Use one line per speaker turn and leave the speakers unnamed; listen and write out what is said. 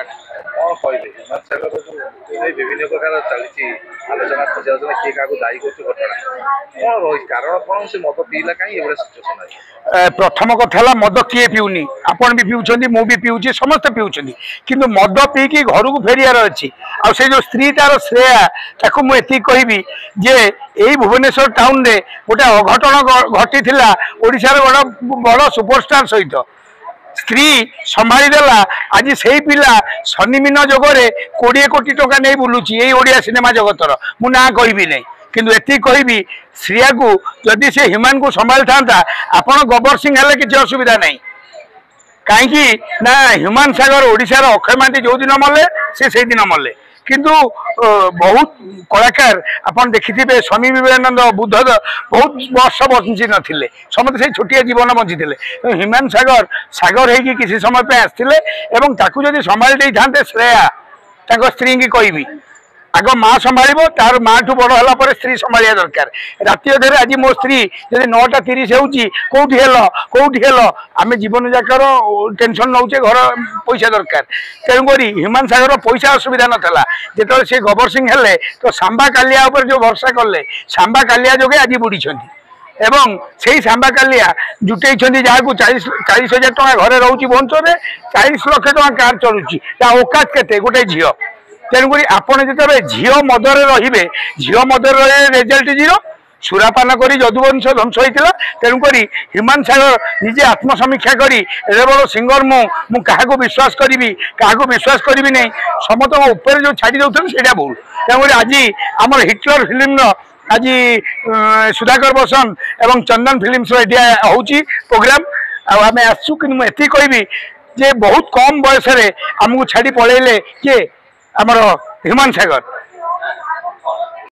कौन कहले विभिन्न प्रकार चली आलोचना खोजालोचना किए क्या दायी कर कौन रही कारण कौन से मद पीला कहीं सिचुएसन
प्रथम कथा मद किए पीऊनी आपण भी पीउछंदी मु भी पीउछि समस्त पीउछंदी किंतु मद पीकी घर को फेरियार अच्छी आ से जो स्त्री तार श्रेया ताकू मु एति कहबी जे एई भुवनेश्वर टाउन रे गोटे अघटन घटी थिला ओडिशार बड़ सुपरस्टार सहित स्त्री संभाली देला आज से पिला शनिमीन जोगरे 20 कोटी टंका नहीं बुलूची यही ओडिया सिनेमा जगतर मु ना कहबी नहीं किंतु एति कहबी श्रिया को जदि से ह्यूमान को संभाली था आपण गोबर सिंह हेले किसी असुविधा नहीं कहीं ना ह्यूमान सागर ओडिशार अक्षय महांती जो दिन मले से दिन मले किंतु बहुत कलाकार आपन देखिथिबे स्वामी विवेकानंद बुद्ध बहुत वर्ष बंची नथिले समस्त से छोटिया जीवन बंची थे ह्यूमान सागर सागर है किसी समय पे आसथिले एवं ताकू जदि संभाली देई थांते श्रेया ताको स्त्री की कहबी आग माँ संभाल तार माँ ठू बड़ है स्त्री संभालिया दरकार राति अधे आज मो स्त्री जब 9:30 होती आम जीवन जाकर टेंशन नौचे घर पैसा दरकार तेणुक ह्यूमान सागर पैसा असुविधा नाला जो सी गोबर सिंह हेले तो सांबा कालिया जो भरसा कले सांबा कालिया जोगे आज बुड़ी एवं से ही सांबा कालिया जुटे जहाँ को 40,000 टका घरे रोचे भुवनेश्वर 40 लाख टका कार चलुची औकात केते गोटे झील तेणुक आपड़ जो झील मदरे रे झील मदर रेजल्ट 0 सुरापान कर यदुवंश ध्वंस होता तेणुक ह्यूमान सागर निजे आत्मसमीक्षा करी बड़ सिंगर मु क्या विश्वास करी क्या विश्वास करी नहीं समस्त उपर जो छाड़ी दौन से भूल तेणुक आज आम हिटलर फिल्म आज सुधाकर बसन एवं चंदन फिल्म्स होची प्रोग्राम आम आसू कि मुझे कहबी जे बहुत कम बयस आमको छाड़ी पलैले किए आमर ह्यूमान सागर